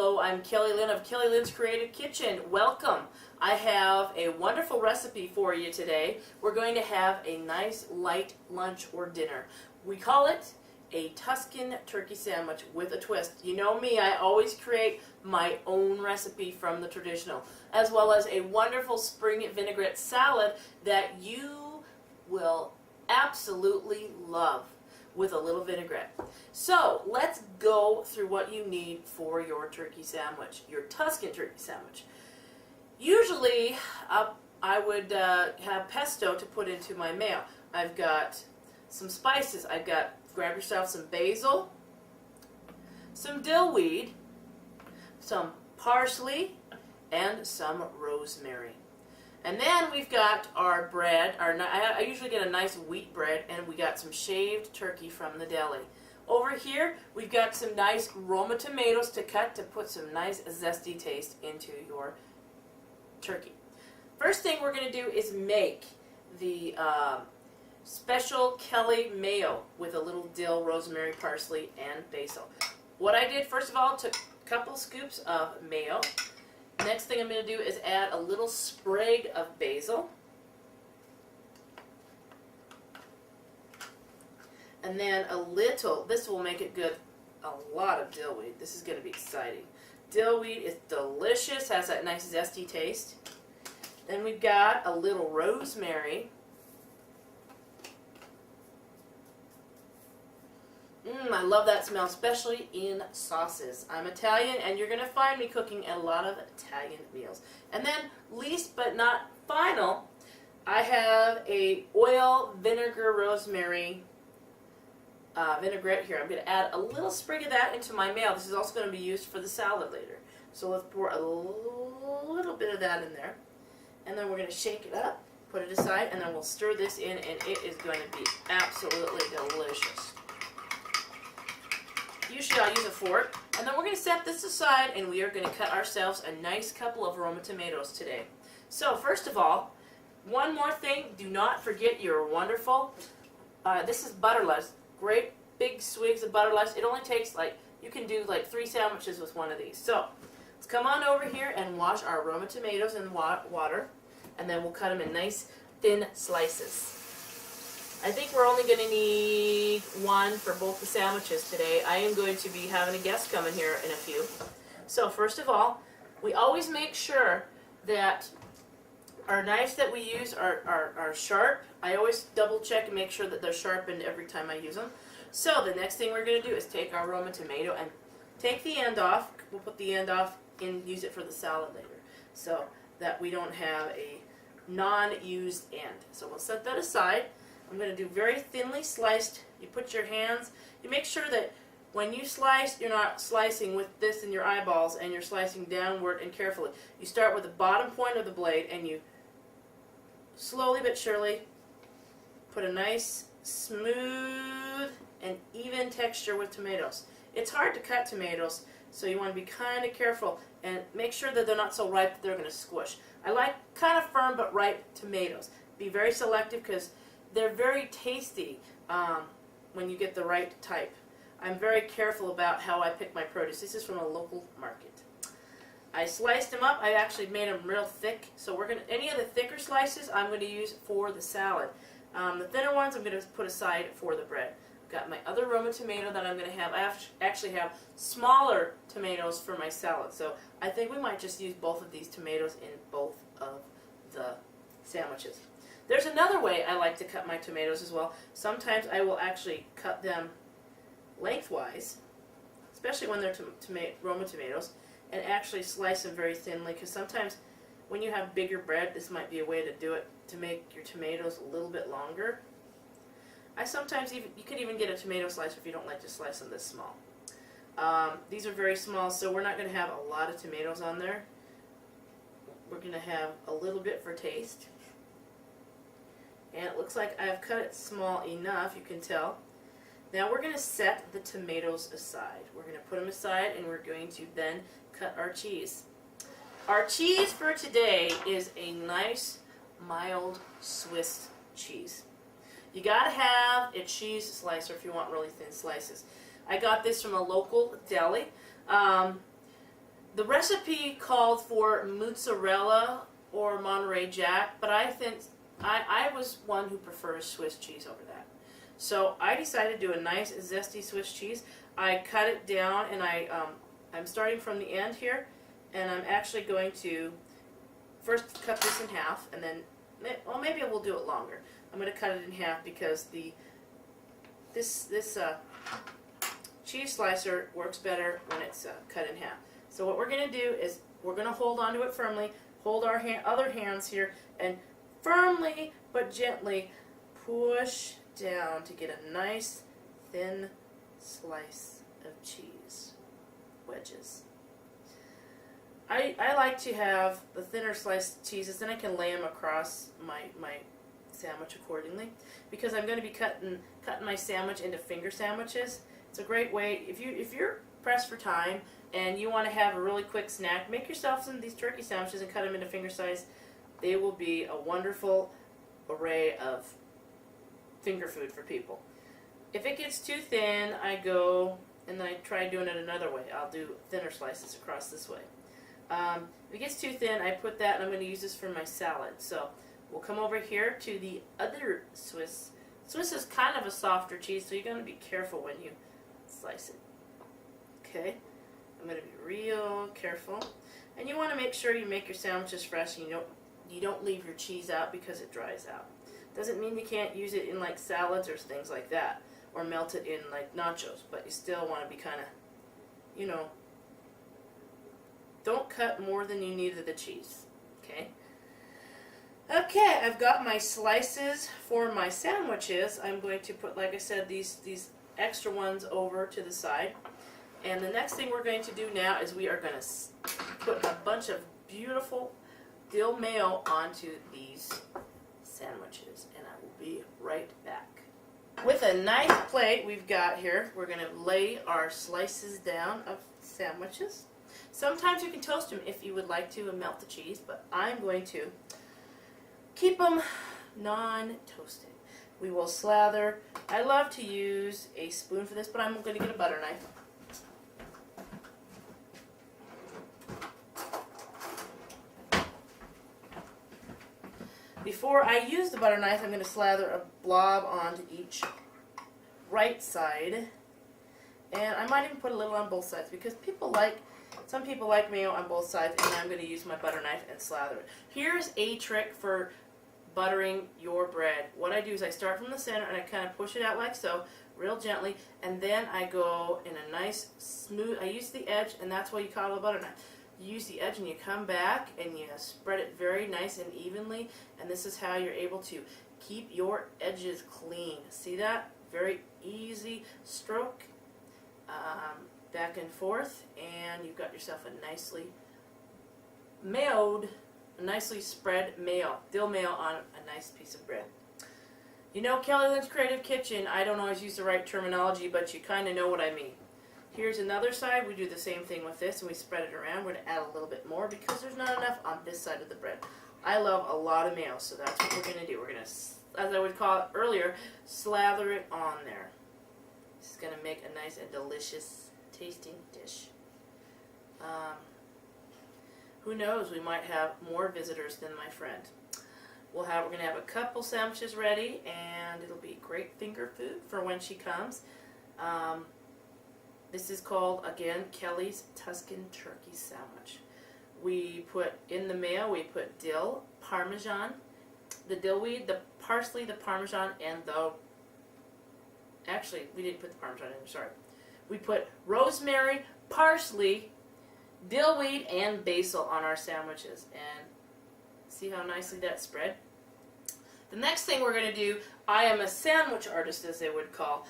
Hello, I'm Kelly Lynn of Kelly Lynn's Creative Kitchen. Welcome. I have a wonderful recipe for you today. We're going to have a nice light lunch or dinner. We call it a Tuscan turkey sandwich with a twist. You know me, I always create my own recipe from the traditional, as well as a wonderful spring vinaigrette salad that you will absolutely love with a little vinaigrette. So let's go through what you need for your turkey sandwich, your Tuscan turkey sandwich. Usually I would have pesto to put into my mayo. I've got some spices. Grab yourself some basil, some dill weed, some parsley, and some rosemary. And then we've got our bread. I usually get a nice wheat bread, and we got some shaved turkey from the deli. Over here, we've got some nice Roma tomatoes to cut to put some nice zesty taste into your turkey. First thing we're going to do is make the special Kelly mayo with a little dill, rosemary, parsley, and basil. What I did, first of all, took a couple scoops of mayo. Next thing I'm going to do is add a little sprig of basil. And then a little, this will make it good, a lot of dill weed. This is going to be exciting. Dill weed is delicious, has that nice zesty taste. Then we've got a little rosemary. I love that smell, especially in sauces. I'm Italian, and you're going to find me cooking a lot of Italian meals. And then, least but not final, I have a oil, vinegar, rosemary vinaigrette here. I'm going to add a little sprig of that into my mayo. This is also going to be used for the salad later. So let's pour a little bit of that in there. And then we're going to shake it up, put it aside, and then we'll stir this in, and it is going to be absolutely delicious. Usually I'll use a fork, and then we're going to set this aside, and we are going to cut ourselves a nice couple of Roma tomatoes today. So first of all, one more thing, do not forget your wonderful, this is butter lettuce, great big swigs of butter lettuce. It only takes you can do 3 sandwiches with one of these. So let's come on over here and wash our Roma tomatoes in water, and then we'll cut them in nice thin slices. I think we're only going to need one for both the sandwiches today. I am going to be having a guest coming here in a few. So first of all, we always make sure that our knives that we use are sharp. I always double check and make sure that they're sharpened every time I use them. So the next thing we're going to do is take our Roma tomato and take the end off. We'll put the end off and use it for the salad later, so that we don't have a non-used end. So we'll set that aside. I'm going to do very thinly sliced. You put your hands, you make sure that when you slice, you're not slicing with this in your eyeballs, and you're slicing downward and carefully. You start with the bottom point of the blade, and you slowly but surely put a nice, smooth, and even texture with tomatoes. It's hard to cut tomatoes, so you want to be kind of careful and make sure that they're not so ripe that they're going to squish. I like kind of firm but ripe tomatoes. Be very selective because they're very tasty when you get the right type. I'm very careful about how I pick my produce. This is from a local market. I sliced them up. I actually made them real thick. So any of the thicker slices I'm going to use for the salad. The thinner ones I'm going to put aside for the bread. I've got my other Roma tomato that I'm going to have. I actually have smaller tomatoes for my salad. So I think we might just use both of these tomatoes in both of the sandwiches. There's another way I like to cut my tomatoes as well. Sometimes I will actually cut them lengthwise, especially when they're Roma tomatoes, and actually slice them very thinly, because sometimes when you have bigger bread, this might be a way to do it, to make your tomatoes a little bit longer. You could even get a tomato slicer if you don't like to slice them this small. These are very small, so we're not going to have a lot of tomatoes on there. We're going to have a little bit for taste. And it looks like I've cut it small enough, you can tell. Now we're going to set the tomatoes aside. We're going to put them aside, and we're going to then cut our cheese. Our cheese for today is a nice, mild Swiss cheese. You got to have a cheese slicer if you want really thin slices. I got this from a local deli. The recipe called for mozzarella or Monterey Jack, but I think I was one who prefers Swiss cheese over that. So I decided to do a nice zesty Swiss cheese. I cut it down, and I'm starting from the end here, and I'm actually going to first cut this in half, and then, well, maybe we'll do it longer. I'm going to cut it in half because this cheese slicer works better when it's cut in half. So what we're going to do is we're going to hold onto it firmly, hold our other hands here, and firmly but gently push down to get a nice thin slice of cheese wedges. I like to have the thinner sliced cheeses, then I can lay them across my sandwich accordingly, because I'm going to be cutting my sandwich into finger sandwiches. It's a great way if you're pressed for time and you want to have a really quick snack, make yourself some of these turkey sandwiches and cut them into finger size. They will be a wonderful array of finger food for people. If it gets too thin, I go and I try doing it another way. I'll do thinner slices across this way. If it gets too thin, I put that, and I'm going to use this for my salad. So we'll come over here to the other Swiss. Swiss is kind of a softer cheese, so you're going to be careful when you slice it. Okay? I'm going to be real careful. And you want to make sure you make your sandwiches fresh and you don't leave your cheese out because it dries out. Doesn't mean you can't use it in like salads or things like that, or melt it in like nachos, but you still want to be kind of, don't cut more than you need of the cheese. Okay? Okay, I've got my slices for my sandwiches. I'm going to put, like I said, these extra ones over to the side. And the next thing we're going to do now is we are going to put a bunch of beautiful dill mayo onto these sandwiches. And I will be right back. With a nice plate we've got here, we're going to lay our slices down of sandwiches. Sometimes you can toast them if you would like to and melt the cheese, but I'm going to keep them non-toasted. We will slather. I love to use a spoon for this, but I'm going to get a butter knife. Before I use the butter knife, I'm going to slather a blob onto each right side. And I might even put a little on both sides because some people like mayo on both sides, and I'm going to use my butter knife and slather it. Here's a trick for buttering your bread. What I do is I start from the center and I kind of push it out like so, real gently, and then I go in a nice smooth, I use the edge, and that's why you call it a butter knife. You use the edge and you come back and you spread it very nice and evenly, and this is how you're able to keep your edges clean. See that? Very easy stroke, back and forth, and you've got yourself a nicely mayoed, nicely spread mayo, dill mayo on a nice piece of bread. You know, Kelly Lynn's Creative Kitchen, I don't always use the right terminology, but you kind of know what I mean. Here's another side. We do the same thing with this, and we spread it around. We're going to add a little bit more because there's not enough on this side of the bread. I love a lot of mayo, so that's what we're going to do. We're going to, as I would call it earlier, slather it on there. This is going to make a nice and delicious tasting dish. Who knows, we might have more visitors than my friend. We're going to have a couple sandwiches ready, and it'll be great finger food for when she comes. This is called, again, Kelly's Tuscan Turkey Sandwich. We put in the mayo, we put dill, parmesan, the dill weed, the parsley, the parmesan, and actually, we didn't put the parmesan in, sorry. We put rosemary, parsley, dill weed, and basil on our sandwiches. And see how nicely that's spread? The next thing we're going to do, I am a sandwich artist, as they would call.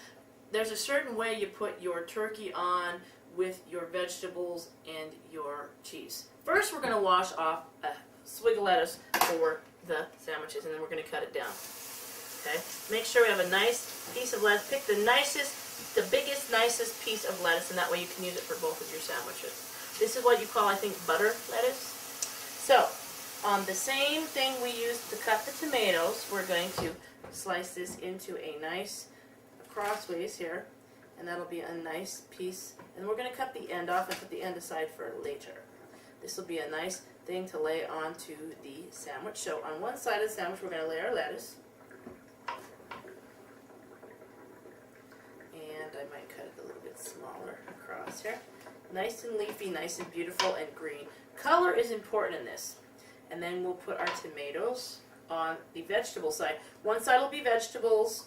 There's a certain way you put your turkey on with your vegetables and your cheese. First, we're going to wash off a swig of lettuce for the sandwiches, and then we're going to cut it down. Okay? Make sure we have a nice piece of lettuce. Pick the biggest, nicest piece of lettuce, and that way you can use it for both of your sandwiches. This is what you call, I think, butter lettuce. So, on the same thing we used to cut the tomatoes, we're going to slice this into a nice crossways here, and that'll be a nice piece. And we're going to cut the end off and put the end aside for later. This will be a nice thing to lay onto the sandwich. So on one side of the sandwich, we're going to lay our lettuce. And I might cut it a little bit smaller across here. Nice and leafy, nice and beautiful and green. Color is important in this. And then we'll put our tomatoes on the vegetable side. One side will be vegetables,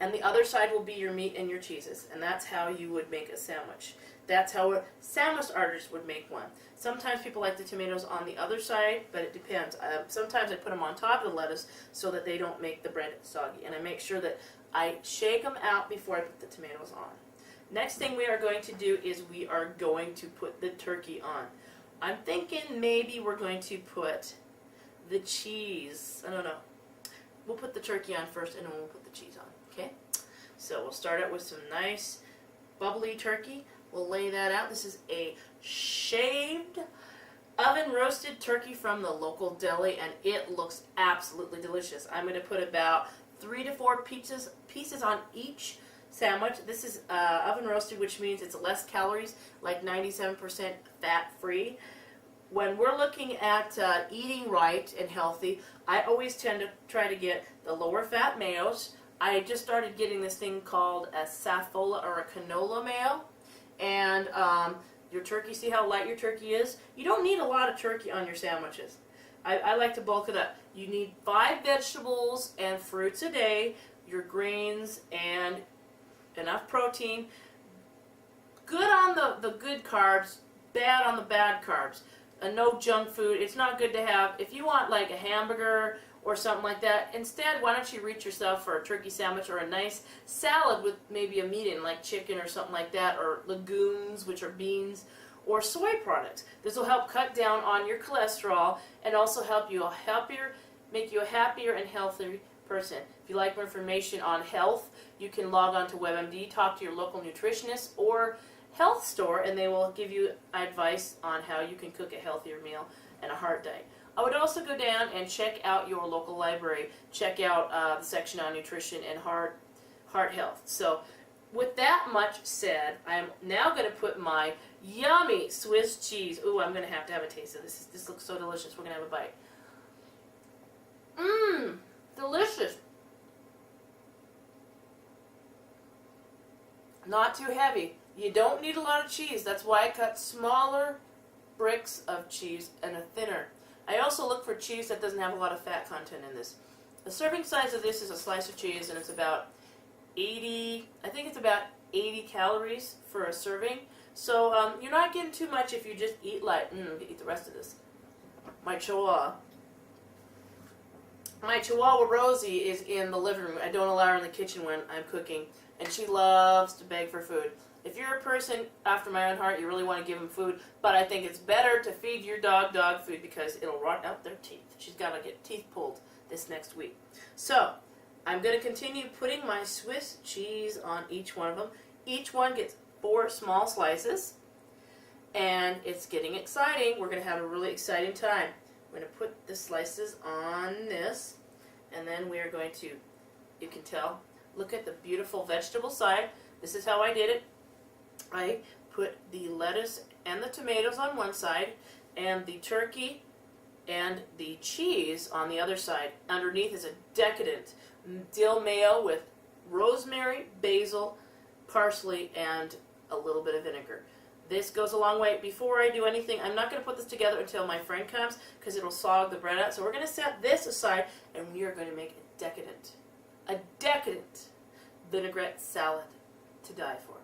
and the other side will be your meat and your cheeses. And that's how you would make a sandwich. That's how a sandwich artist would make one. Sometimes people like the tomatoes on the other side, but it depends. Sometimes I put them on top of the lettuce so that they don't make the bread soggy. And I make sure that I shake them out before I put the tomatoes on. Next thing we are going to do is we are going to put the turkey on. I'm thinking maybe we're going to put the cheese. I don't know. We'll put the turkey on first and then we'll put the cheese on. Okay? So we'll start out with some nice bubbly turkey. We'll lay that out. This is a shaved oven roasted turkey from the local deli, and it looks absolutely delicious. I'm going to put about 3 to 4 pieces on each sandwich. This is oven roasted, which means it's less calories, like 97% fat free. When we're looking at eating right and healthy, I always tend to try to get the lower fat mayos. I just started getting this thing called a safola or a canola mayo. And your turkey, see how light your turkey is? You don't need a lot of turkey on your sandwiches. I like to bulk it up. You need 5 vegetables and fruits a day, your grains, and enough protein. Good on the good carbs, bad on the bad carbs. No junk food. It's not good to have. If you want like a hamburger or something like that, instead, why don't you reach yourself for a turkey sandwich or a nice salad with maybe a meat in, like chicken or something like that, or legumes, which are beans, or soy products. This will help cut down on your cholesterol and also help you make you a happier and healthier person. If you like more information on health, you can log on to WebMD, talk to your local nutritionist or health store, and they will give you advice on how you can cook a healthier meal and a heart diet. I would also go down and check out your local library. Check out the section on nutrition and heart health. So with that much said, I'm now going to put my yummy Swiss cheese. Ooh, I'm going to have a taste of this. This looks so delicious. We're going to have a bite. Mmm, delicious. Not too heavy. You don't need a lot of cheese. That's why I cut smaller bricks of cheese and a thinner. I also look for cheese that doesn't have a lot of fat content in this. The serving size of this is a slice of cheese, and it's about 80 calories for a serving. So you're not getting too much if you just eat light. Eat the rest of this. My Chihuahua Rosie is in the living room. I don't allow her in the kitchen when I'm cooking, and she loves to beg for food. If you're a person after my own heart, you really want to give them food, but I think it's better to feed your dog food because it'll rot out their teeth. She's got to get teeth pulled this next week. So I'm going to continue putting my Swiss cheese on each one of them. Each one gets 4 small slices, and it's getting exciting. We're going to have a really exciting time. I'm going to put the slices on this, and then we are going to, you can tell, look at the beautiful vegetable side. This is how I did it. I put the lettuce and the tomatoes on one side, and the turkey and the cheese on the other side. Underneath is a decadent dill mayo with rosemary, basil, parsley, and a little bit of vinegar. This goes a long way. Before I do anything, I'm not going to put this together until my friend comes because it'll sog the bread out. So we're going to set this aside, and we are going to make a decadent vinaigrette salad to die for.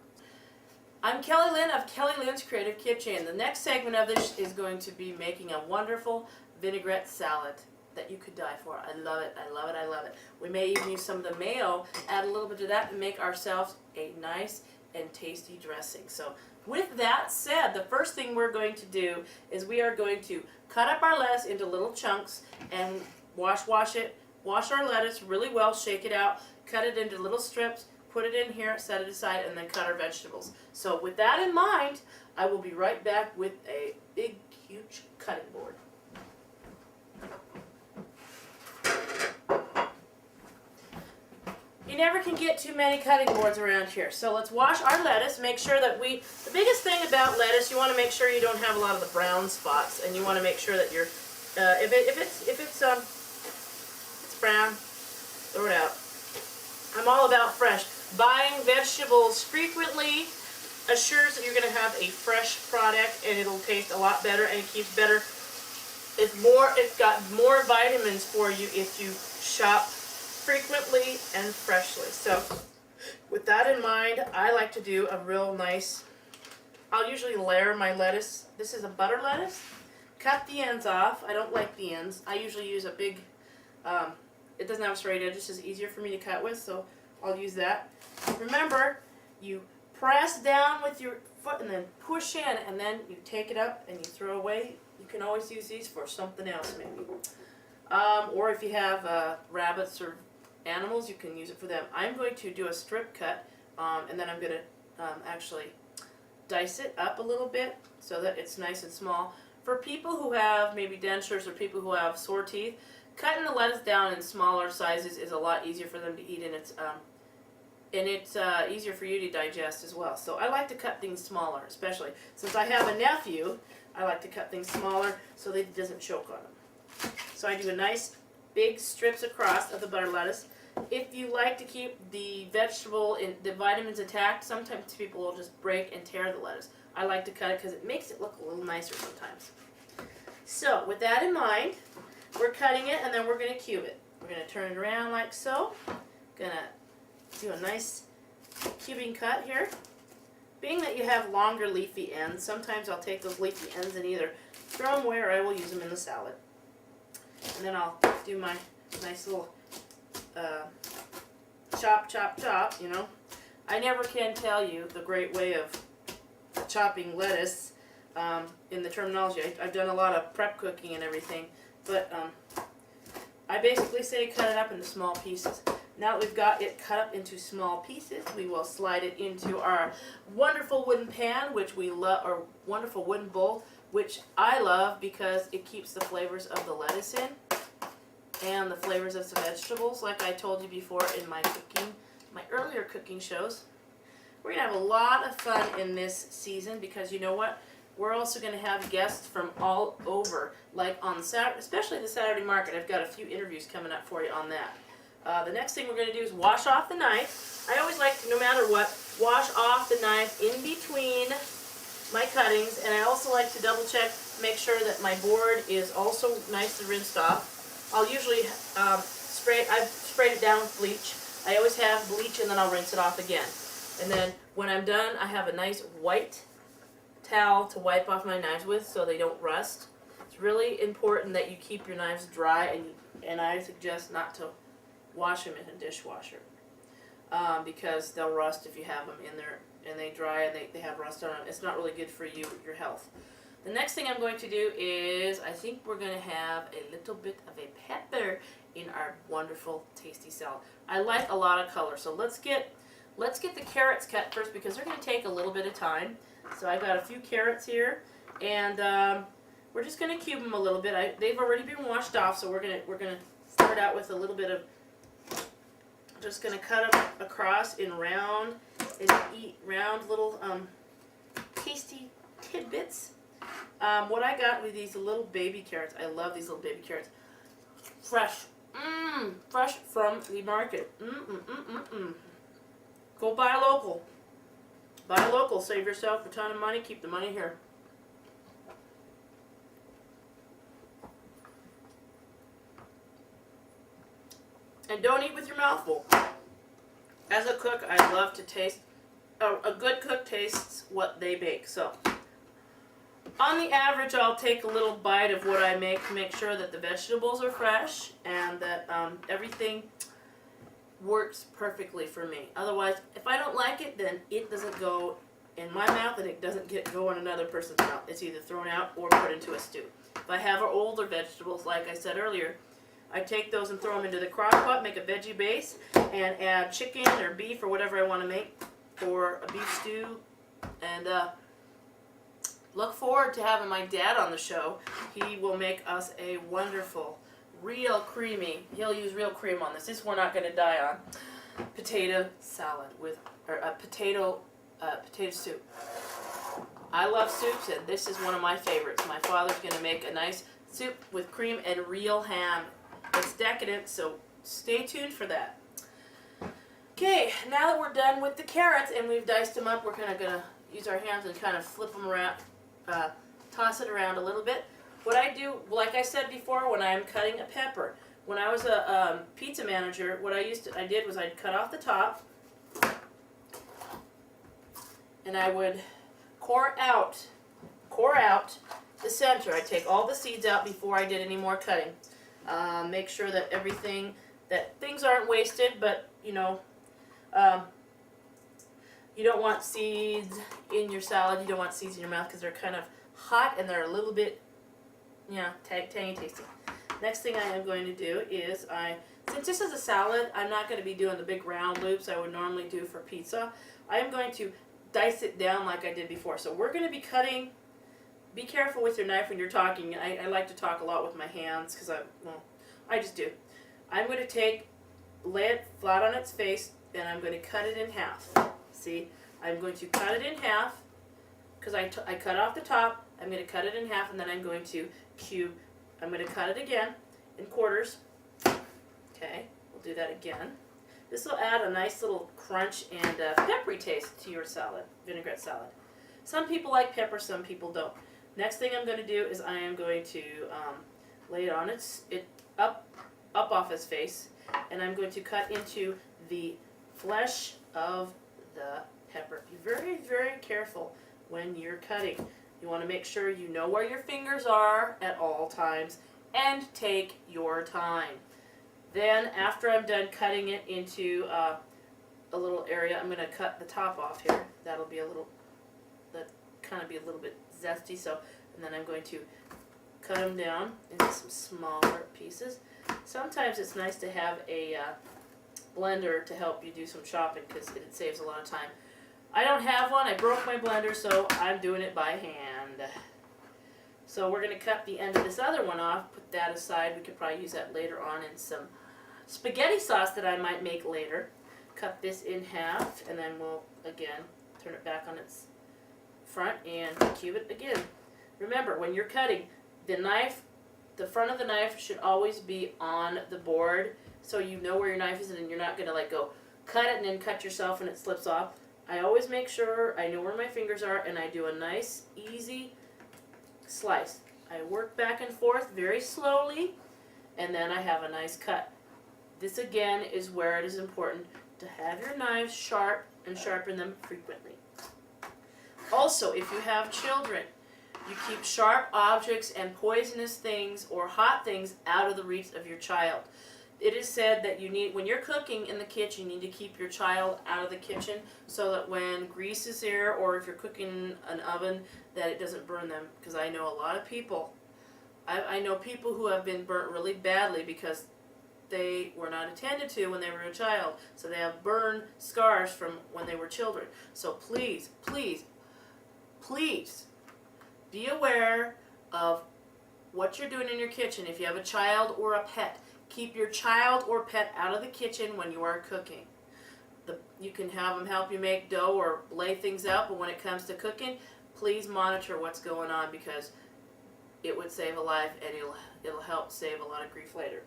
I'm Kelly Lynn of Kelly Lynn's Creative Kitchen. The next segment of this is going to be making a wonderful vinaigrette salad that you could die for. I love it, I love it, I love it. We may even use some of the mayo, add a little bit of that, and make ourselves a nice and tasty dressing. So with that said, the first thing we're going to do is we are going to cut up our lettuce into little chunks and wash our lettuce really well, shake it out, cut it into little strips, put it in here, set it aside, and then cut our vegetables. So with that in mind, I will be right back with a big, huge cutting board. You never can get too many cutting boards around here. So let's wash our lettuce. Make sure that the biggest thing about lettuce, you want to make sure you don't have a lot of the brown spots, and you want to make sure that you're, if it's brown, throw it out. I'm all about fresh. Buying vegetables frequently assures that you're going to have a fresh product, and it'll taste a lot better, and it keeps better. It's got more vitamins for you if you shop frequently and freshly. So with that in mind, I like to do a real nice, I'll usually layer my lettuce. This is a butter lettuce. Cut the ends off. I don't like the ends. I usually use a big, it doesn't have straight edges, it's just easier for me to cut with, so I'll use that. Remember, you press down with your foot and then push in, and then you take it up and you throw away. You can always use these for something else maybe. Or if you have rabbits or animals, you can use it for them. I'm going to do a strip cut, and then I'm going to actually dice it up a little bit so that it's nice and small. For people who have maybe dentures or people who have sore teeth, cutting the lettuce down in smaller sizes is a lot easier for them to eat, and it's easier for you to digest as well. So I like to cut things smaller, especially since I have a nephew. I like to cut things smaller so that it doesn't choke on them. So I do a nice big strips across of the butter lettuce. If you like to keep the the vitamins intact, sometimes people will just break and tear the lettuce. I like to cut it because it makes it look a little nicer sometimes. So with that in mind, we're cutting it, and then we're going to cube it. We're going to turn it around like so. Going to do a nice cubing cut here. Being that you have longer leafy ends, sometimes I'll take those leafy ends and either throw them away or I will use them in the salad. And then I'll do my nice little chop, chop, chop, you know. I never can tell you the great way of chopping lettuce in the terminology. I've done a lot of prep cooking and everything, but I basically say cut it up into small pieces. Now that we've got it cut up into small pieces, we will slide it into our wonderful wooden pan, which we love, or wonderful wooden bowl, which I love because it keeps the flavors of the lettuce in and the flavors of the vegetables, like I told you before in my earlier cooking shows. We're going to have a lot of fun in this season because you know what? We're also going to have guests from all over, like on Saturday, especially the Saturday market. I've got a few interviews coming up for you on that. The next thing we're going to do is wash off the knife. I always like to, no matter what, wash off the knife in between my cuttings, and I also like to double check, make sure that my board is also nicely rinsed off. I'll usually I've sprayed it down with bleach. I always have bleach, and then I'll rinse it off again. And then when I'm done, I have a nice white towel to wipe off my knives with so they don't rust. It's really important that you keep your knives dry, and I suggest not to wash them in a dishwasher because they'll rust if you have them in there and they dry and they have rust on them. It's not really good for you, your health. The next thing I'm going to do is I think we're going to have a little bit of a pepper in our wonderful tasty salad. I like a lot of color, so let's get the carrots cut first because they're going to take a little bit of time. So I've got a few carrots here, and we're just going to cube them a little bit. They've already been washed off, so we're going to start out with a little bit of. Just going to cut them across in round little tasty tidbits. What I got with these little baby carrots, I love these little baby carrots. Fresh. Fresh from the market. Go buy local. Buy local. Save yourself a ton of money. Keep the money here. And don't eat with your mouth full. As a cook, I love to taste. A good cook tastes what they bake. So, on the average, I'll take a little bite of what I make to make sure that the vegetables are fresh and that everything works perfectly for me. Otherwise, if I don't like it, then it doesn't go in my mouth and it doesn't go in another person's mouth. It's either thrown out or put into a stew. If I have older vegetables, like I said earlier, I take those and throw them into the crock pot, make a veggie base, and add chicken or beef or whatever I want to make for a beef stew. And look forward to having my dad on the show. He will make us a wonderful, real creamy, he'll use real cream on this. This we're not going to die on. potato salad with, or a potato soup. I love soups, and this is one of my favorites. My father's going to make a nice soup with cream and real ham. It's decadent, so stay tuned for that. Okay, now that we're done with the carrots and we've diced them up, we're kind of going to use our hands and kind of flip them around, toss it around a little bit. What I do, like I said before, when I'm cutting a pepper, when I was a pizza manager, what I did was I'd cut off the top, and I would core out the center. I'd take all the seeds out before I did any more cutting. Make sure that things aren't wasted, but you know, you don't want seeds in your salad. You don't want seeds in your mouth because they're kind of hot and they're a little bit, tangy tasting. Next thing I am going to do is since this is a salad, I'm not going to be doing the big round loops I would normally do for pizza. I am going to dice it down like I did before. So we're going to be cutting. Be careful with your knife when you're talking. I like to talk a lot with my hands because I just do. I'm going to lay it flat on its face, and I'm going to cut it in half. See, I'm going to cut it in half because I cut off the top. I'm going to cut it in half, and then I'm going to I'm going to cut it again in quarters. Okay, we'll do that again. This will add a nice little crunch and peppery taste to your salad, vinaigrette salad. Some people like pepper, some people don't. Next thing I'm going to do is I am going to lay it on up off his face, and I'm going to cut into the flesh of the pepper. Be very, very careful when you're cutting. You want to make sure you know where your fingers are at all times and take your time. Then after I'm done cutting it into a little area, I'm going to cut the top off here. That'll be a little bit zesty. So, and then I'm going to cut them down into some smaller pieces. Sometimes it's nice to have a blender to help you do some chopping because it saves a lot of time. I don't have one. I broke my blender, so I'm doing it by hand. So we're going to cut the end of this other one off, put that aside. We could probably use that later on in some spaghetti sauce that I might make later. Cut this in half, and then we'll, again, turn it back on its front and cube it again. Remember, when you're cutting, the front of the knife should always be on the board so you know where your knife is and you're not going to go cut it and then cut yourself and it slips off. I always make sure I know where my fingers are and I do a nice, easy slice. I work back and forth very slowly and then I have a nice cut. This again is where it is important to have your knives sharp and sharpen them frequently. Also, if you have children, you keep sharp objects and poisonous things or hot things out of the reach of your child. It is said that when you're cooking in the kitchen, you need to keep your child out of the kitchen so that when grease is there or if you're cooking in an oven, that it doesn't burn them. Because I know a lot of people, I know people who have been burnt really badly because they were not attended to when they were a child. So they have burn scars from when they were children. So please, please, please be aware of what you're doing in your kitchen. If you have a child or a pet, keep your child or pet out of the kitchen when you are cooking. You can have them help you make dough or lay things out, but when it comes to cooking, please monitor what's going on because it would save a life and it'll help save a lot of grief later.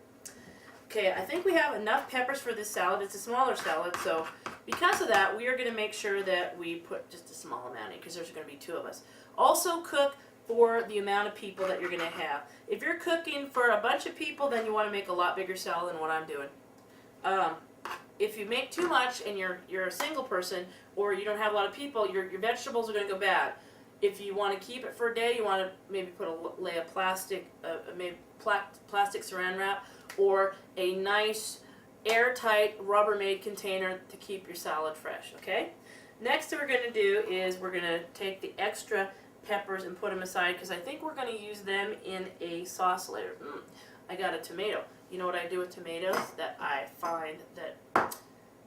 Okay, I think we have enough peppers for this salad. It's a smaller salad, so because of that, we are going to make sure that we put just a small amount in because there's going to be two of us. Also cook for the amount of people that you're going to have. If you're cooking for a bunch of people, then you want to make a lot bigger salad than what I'm doing. If you make too much and you're a single person or you don't have a lot of people, your vegetables are going to go bad. If you want to keep it for a day, you want to maybe lay a plastic saran wrap or a nice airtight Rubbermaid container to keep your salad fresh. Okay. Next, what we're going to do is we're going to take the extra peppers and put them aside because I think we're going to use them in a sauce later. I got a tomato. You know what I do with tomatoes that I find that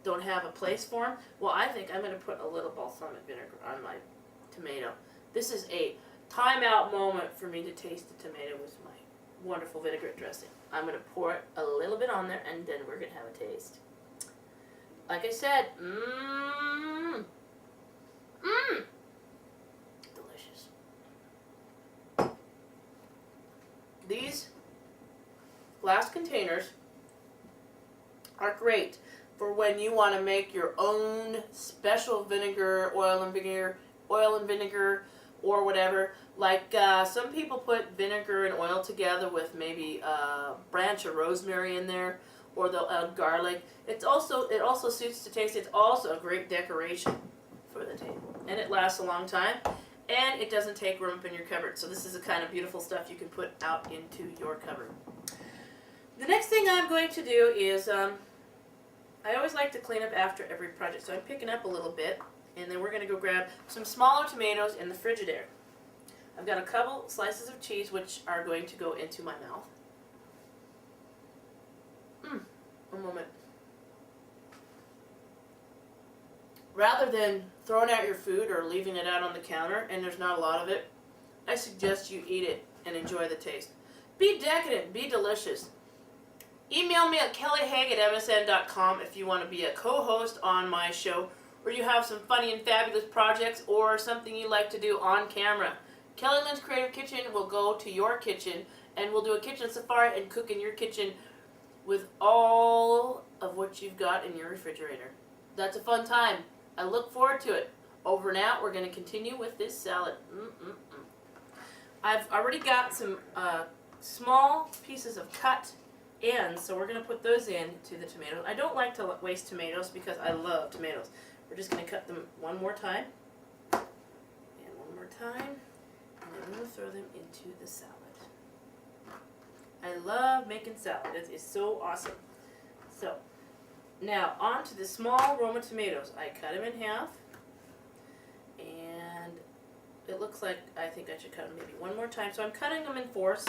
don't have a place for them? Well, I think I'm going to put a little balsamic vinegar on my tomato. This is a timeout moment for me to taste the tomato with my wonderful vinaigrette dressing. I'm going to pour it a little bit on there and then we're going to have a taste. like I said, delicious. These glass containers are great for when you want to make your own special vinegar, oil and vinegar, or whatever. Like some people put vinegar and oil together with maybe a branch of rosemary in there, or they'll add garlic. It also suits the taste. It's also a great decoration for the table, and it lasts a long time, and it doesn't take room up in your cupboard. So this is the kind of beautiful stuff you can put out into your cupboard. The next thing I'm going to do is I always like to clean up after every project, so I'm picking up a little bit, and then we're going to go grab some smaller tomatoes in the Frigidaire. I've got a couple slices of cheese which are going to go into my mouth. One moment. Rather than throwing out your food or leaving it out on the counter and there's not a lot of it, I suggest you eat it and enjoy the taste. Be decadent, be delicious. Email me at kellyhaig@msn.com if you want to be a co-host on my show, or you have some funny and fabulous projects or something you like to do on camera. Kelly Lynn's Creative Kitchen will go to your kitchen and we'll do a kitchen safari and cook in your kitchen with all of what you've got in your refrigerator. That's a fun time. I look forward to it. Over and out, we're going to continue with this salad. I've already got some small pieces of cut ends, so we're going to put those into the tomatoes. I don't like to waste tomatoes because I love tomatoes. We're just going to cut them one more time, and one more time, and then we'll throw them into the salad. I love making salad. It is so awesome. So, now on to the small Roma tomatoes. I cut them in half, and it looks like I think I should cut them maybe one more time. So I'm cutting them in fourths,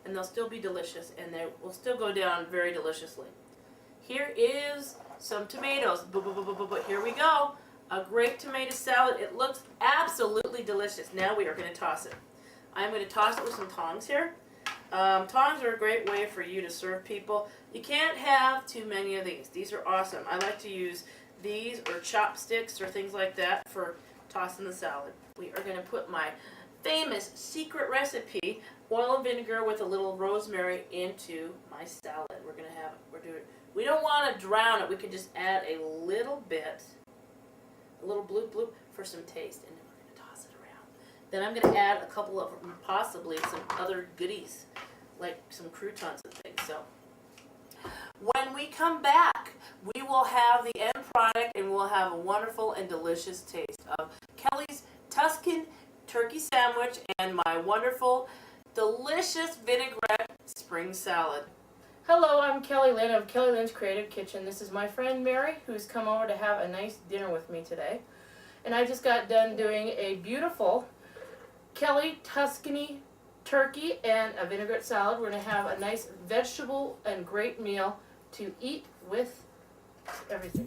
and they'll still be delicious, and they will still go down very deliciously. Here is some tomatoes. Here we go. A great tomato salad. It looks absolutely delicious. Now we are going to toss it. I'm going to toss it with some tongs here. Tongs are a great way for you to serve people. You can't have too many of these. These are awesome. I like to use these or chopsticks or things like that for tossing the salad. We are going to put my famous secret recipe, oil and vinegar with a little rosemary, into my salad. We don't want to drown it. We can just add a little bit, a little bloop bloop for some taste, and then we're going to toss it around. Then I'm going to add a couple of possibly some other goodies, like some croutons and things. So when we come back, we will have the end product, and we'll have a wonderful and delicious taste of Kelly's Tuscan turkey sandwich and my wonderful, delicious vinaigrette spring salad. Hello, I'm Kelly Lynn of Kelly Lynn's Creative Kitchen. This is my friend Mary, who's come over to have a nice dinner with me today. And I just got done doing a beautiful Kelly Tuscany turkey and a vinaigrette salad. We're going to have a nice vegetable and great meal to eat with everything.